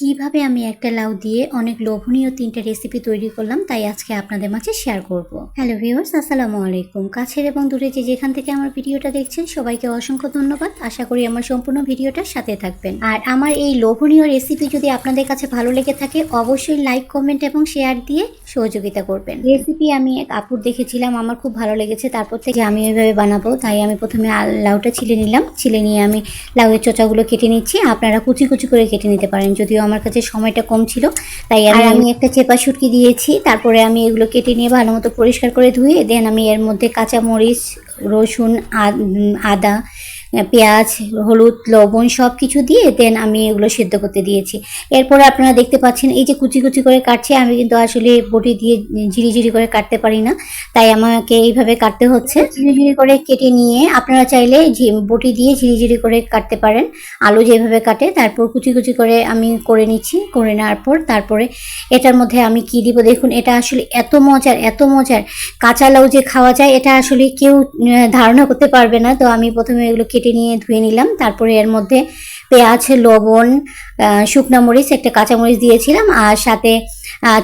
কিভাবে আমি একটা লাউ দিয়ে অনেক লোভনীয় 3টা রেসিপি তৈরি করলাম, তাই আজকে আপনাদের মাঝে শেয়ার করব। হ্যালো ভিউয়ার্স, আসসালামু আলাইকুম। কাছের এবং দূরে যে যেখান থেকে আমার ভিডিওটা দেখছেন সবাইকে অসংখ্য ধন্যবাদ। আশা করি আমার সম্পূর্ণ ভিডিওটার সাথে থাকবেন। আর আমার এই লোভনীয় রেসিপি যদি আপনাদের কাছে ভালো লেগে থাকে অবশ্যই লাইক, কমেন্ট এবং শেয়ার দিয়ে সহযোগিতা করবেন। রেসিপি আমি এক আপুর দেখেছিলাম, আমার খুব ভালো লেগেছে, তারপর থেকে আমি ওইভাবে বানাবো। তাই আমি প্রথমে লাউটা ছিলে নিলাম, ছিলে নিয়ে আমি লাউয়ের চোচাগুলো কেটে নিচ্ছি। আপনারা কুচি কুচি করে কেটে নিতে পারেন, যদিও আমার কাছে সময়টা কম ছিল তাই আমি একটা চেপা শুটকি দিয়েছি। তারপরে আমি এগুলো কেটে নিয়ে ভালো মতো পরিষ্কার করে ধুয়ে দেন আমি এর মধ্যে কাঁচামরিচ, রসুন, আদা, পেঁয়াজ, হলুদ, লবণ সব কিছু দিয়ে দেন আমি এগুলো সেদ্ধ করতে দিয়েছি। এরপরে আপনারা দেখতে পাচ্ছেন এই যে কুচি কুচি করে কাটছি, আমি কিন্তু আসলে বটি দিয়ে ঝিরি করে কাটতে পারি না, তাই আমাকে এইভাবে কাটতে হচ্ছে। ঝিরি করে কেটে নিয়ে আপনারা চাইলে বটি দিয়ে ঝিরি করে কাটতে পারেন, আলু যেভাবে কাটে। তারপর কুচি কুচি করে আমি করে নিচ্ছি। করে নেওয়ার পর তারপরে এটার মধ্যে আমি কি দিব দেখুন। এটা আসলে এত মজার কাঁচা লাউ যে খাওয়া যায় এটা আসলে কেউ ধারণা করতে পারবে না। তো আমি প্রথমে এগুলো কেটে নিয়ে ধুয়ে নিলাম। তারপরে এর মধ্যে পেঁয়াজ, লবণ, শুকনা মরিচ, একটা কাঁচামরিচ দিয়েছিলাম, আর সাথে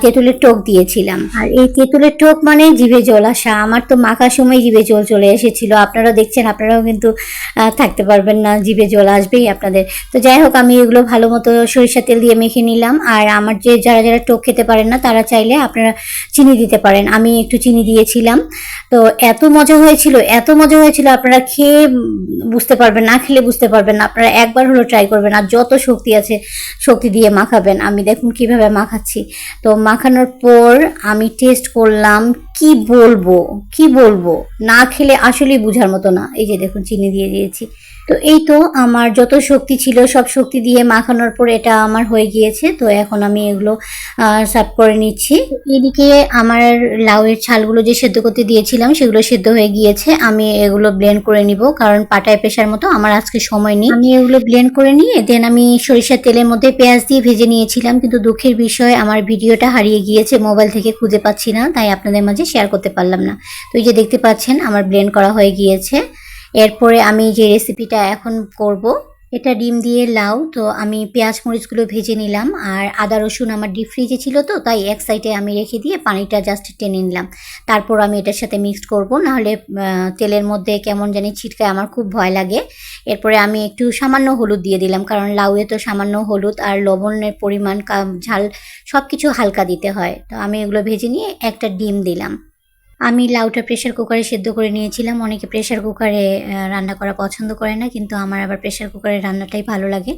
তেঁতুলের টক দিয়েছিলাম। আর এই তেঁতুলের টক মানে জিভে জল আসা, আমার তো মাখার সময় জিভে জল চলে এসেছিল। আপনারা দেখছেন, আপনারাও কিন্তু থাকতে পারবেন না, জিভে জল আসবেই আপনাদের। তো যাই হোক, আমি এগুলো ভালো মতো সরিষা তেল দিয়ে মেখে নিলাম। আর আমার যে যারা টক খেতে পারেন না তারা চাইলে আপনারা চিনি দিতে পারেন, আমি একটু চিনি দিয়েছিলাম। তো এত মজা হয়েছিল আপনারা খেয়ে বুঝতে পারবেন, না খেলে বুঝতে পারবেন না। আপনারা একবার হলো ট্রাই করবেন, আর যত শক্তি আছে শক্তি দিয়ে মাখাবেন। আমি দেখুন কিভাবে মাখাচ্ছি। তো মাখানোর পর আমি টেস্ট করলাম, কি বলবো, না খেলে আসলেই বুঝার মতো না। এই যে দেখুন চিনি দিয়ে দিয়েছি। তো এই তো আমার যত শক্তি ছিল সব শক্তি দিয়ে মাখানোর পর এটা আমার হয়ে গিয়েছে। তো এখন আমি এগুলো সার্ভ করে নিচ্ছি। এদিকে আমার লাউয়ের ছালগুলো যে সেদ্ধ করতে দিয়েছিলাম সেগুলো সেদ্ধ হয়ে গিয়েছে। আমি এগুলো ব্লেন্ড করে নিব, কারণ পাটায় পেশার মতো আমার আজকে সময় নেই। আমি এগুলো ব্লেন্ড করে নিয়ে দেন আমি সরিষার তেলের মধ্যে পেঁয়াজ দিয়ে ভেজে নিয়েছিলাম, কিন্তু দুঃখের বিষয় আমার ভিডিওটা হারিয়ে গিয়েছে, মোবাইল থেকে খুঁজে পাচ্ছি না, তাই আপনাদের মাঝে শেয়ার করতে পারলাম না। তো এই যে দেখতে পাচ্ছেন আমার ব্লেন্ড করা হয়ে গিয়েছে। এরপরে আমি যে রেসিপিটা এখন করব, এটা ডিম দিয়ে লাউ। তো আমি পেঁয়াজ মরিচগুলো ভেজে নিলাম, আর আদা রসুন আমার ডিপ ফ্রিজে ছিল, তো তাই এক সাইডে আমি রেখে দিয়ে পানিটা জাস্ট টেনে নিলাম। তারপর আমি এটার সাথে মিক্সড করব, নাহলে তেলের মধ্যে কেমন জানি ছিটকায়, আমার খুব ভয় লাগে। এরপরে আমি একটু সামান্য হলুদ দিয়ে দিলাম, কারণ লাউয়ে তো সামান্য হলুদ আর লবণের পরিমাণ, ঝাল সব কিছু হালকা দিতে হয়। তো আমি এগুলো ভেজে নিয়ে একটা ডিম দিলাম। আমি লাউটা প্রেশার কুকারে সেদ্ধ করে নিয়েছিলাম। অনেকে প্রেশার কুকারে রান্না করা পছন্দ করে না, কিন্তু আমার আবার প্রেশার কুকারের রান্নাটাই ভালো লাগে।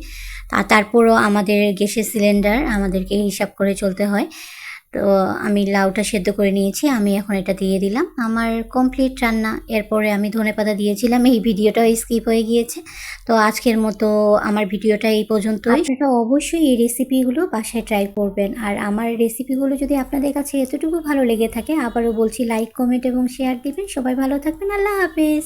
তারপরও আমাদের গ্যাসের সিলিন্ডার, আমাদেরকে হিসাব করে চলতে হয়। তো আমি লাউটা সেদ্ধ করে নিয়েছি, আমি এখন এটা দিয়ে দিলাম। আমার কমপ্লিট রান্না। এরপরে আমি ধনেপাতা দিয়েছিলাম। এই ভিডিওটাও স্কিপ হয়ে গিয়েছে। তো আজকের মতো আমার ভিডিওটা এই পর্যন্তই। আপনারা অবশ্যই এই রেসিপিগুলো বাসায় ট্রাই করবেন। আর আমার রেসিপিগুলো যদি আপনাদের কাছে এতটুকু ভালো লেগে থাকে, আবারও বলছি লাইক, কমেন্ট এবং শেয়ার দিবেন। সবাই ভালো থাকবেন। আল্লাহ হাফেজ।